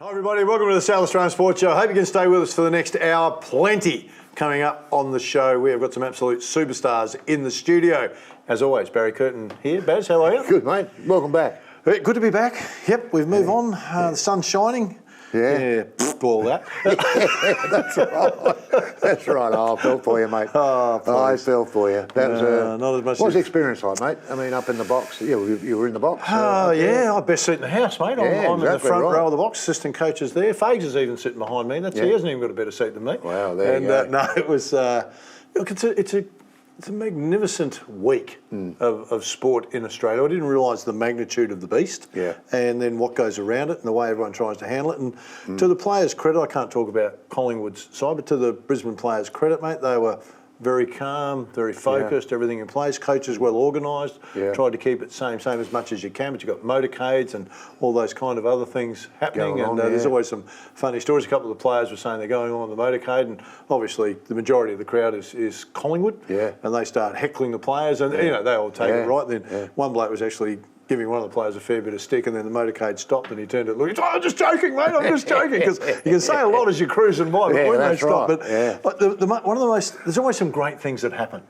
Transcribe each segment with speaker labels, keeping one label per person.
Speaker 1: Hi everybody, welcome to the South Australian Sports Show. I hope you can stay with us for the next hour. Plenty coming up on the show. We have got some absolute superstars in the studio. As always, Barry Curtin here. Baz, how are you?
Speaker 2: Good, mate. Welcome back.
Speaker 1: Good to be back. Yep, we've moved on. The sun's shining.
Speaker 2: Yeah.
Speaker 1: All that.
Speaker 2: That's right. That's right. Oh, I felt for you, mate. I felt for you. That was
Speaker 1: not as much.
Speaker 2: What was the experience like, mate? I mean, up in the box. Yeah, you were in the box.
Speaker 1: Yeah, best seat in the house, mate.
Speaker 2: Yeah,
Speaker 1: I'm in the
Speaker 2: exactly
Speaker 1: front
Speaker 2: right.
Speaker 1: row of the box. Assistant coaches there. Fags is even sitting behind me. He hasn't even got a better seat than me.
Speaker 2: Wow, there you go.
Speaker 1: No, it was. Look, it's a magnificent week of sport in Australia. I didn't realise the magnitude of the beast, and then what goes around it and the way everyone tries to handle it. And to the players' credit, I can't talk about Collingwood's side, but to the Brisbane players' credit, mate, they were very calm, very focused, everything in place. Coaches well organised, tried to keep it same as much as you can, but you've got motorcades and all those kind of other things happening. There's always some funny stories. A couple of the players were saying they're going on the motorcade, and obviously the majority of the crowd is Collingwood, and they start heckling the players, and you know they all take it right. Then one bloke was actually giving one of the players a fair bit of stick, and then the motorcade stopped and he turned to look. He said, I'm just joking, mate, I'm just joking. Because you can say a lot as you're cruising by, but when they stop.
Speaker 2: Right.
Speaker 1: But one of the most, there's always some great things that happen.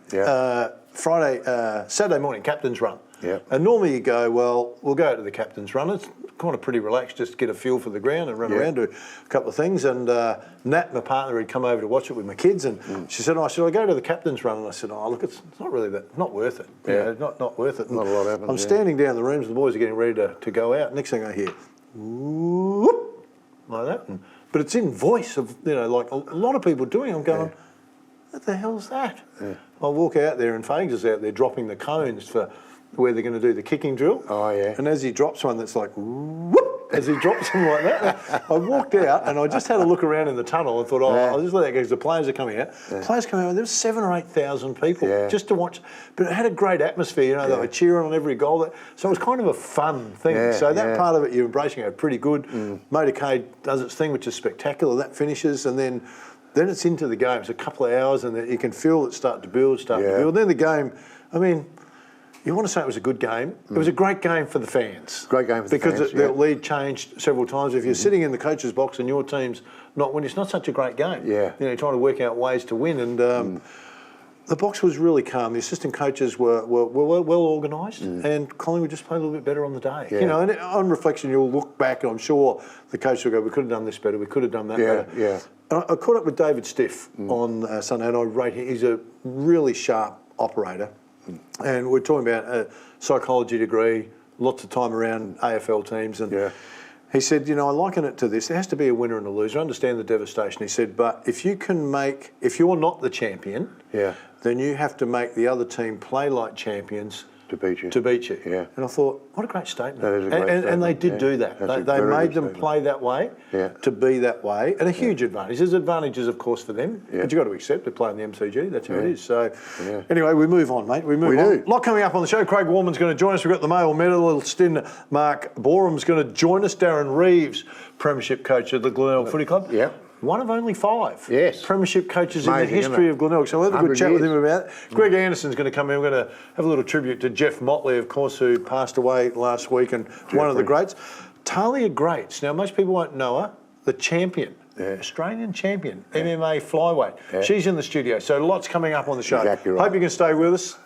Speaker 1: Saturday morning, captain's run. And normally you go, well, we'll go out to the captain's run. It's kind of pretty relaxed, just get a feel for the ground and run around, do a couple of things. And Nat, my partner, had come over to watch it with my kids, and she said, should I go to the captain's run? And I said, look, it's not really not worth it. You know, not worth it. And
Speaker 2: not a lot happens.
Speaker 1: I'm standing down the rooms, and the boys are getting ready to go out. Next thing I hear, whoop, like that. But it's in voice of, like a lot of people doing it. I'm going, what the hell's that? I walk out there, and Fags is out there dropping the cones for where they're going to do the kicking drill. And as he drops one that's like, whoop, as he drops them like that, I walked out and I just had a look around in the tunnel and thought, I'll just let that go because the players are coming out. Players coming out, there was 7,000 or 8,000 people just to watch. But it had a great atmosphere, they were cheering on every goal. So it was kind of a fun thing. So that part of it, you're embracing it pretty good. Motorcade does its thing, which is spectacular. That finishes, and then it's into the game. It's a couple of hours, and you can feel it start to build. Then the game, I mean, you want to say it was a good game. It was a great game for the fans.
Speaker 2: Great game for the fans,
Speaker 1: because the lead changed several times. If you're sitting in the coach's box and your team's not winning, it's not such a great game. You're trying to work out ways to win. And the box was really calm. The assistant coaches were well organised, and Collingwood just played a little bit better on the day. And on reflection, you'll look back, and I'm sure the coach will go, we could have done this better, we could have done that better. I caught up with David Stiff on Sunday, and I rate him. He's a really sharp operator. And we're talking about a psychology degree, lots of time around AFL teams. And he said, I liken it to this. There has to be a winner and a loser. I understand the devastation. He said, but if you're not the champion, then you have to make the other team play like champions to beat you. And I thought, what a great statement.
Speaker 2: That is a great statement.
Speaker 1: And they did do that. They made them play that way, to be that way, and a huge advantage. There's advantages, of course, for them, but you've got to accept they're playing the MCG. That's how it is. So anyway, we move on, mate. We move on. A lot coming up on the show. Craig Warman's going to join us. We've got the male medalist in Mark Borham's going to join us. Darren Reeves, premiership coach at the Glenelg Footy Club. One of only 5 premiership coaches in the history of Glenelg. So we'll have a good chat with him about it. Greg Anderson's going to come in. We're going to have a little tribute to Jeff Motley, of course, who passed away last week, and one of the greats. Talia Greats. Now, most people won't know her. The champion. Australian champion, MMA flyweight. She's in the studio. So lots coming up on the show.
Speaker 2: Exactly right.
Speaker 1: Hope you can stay with us.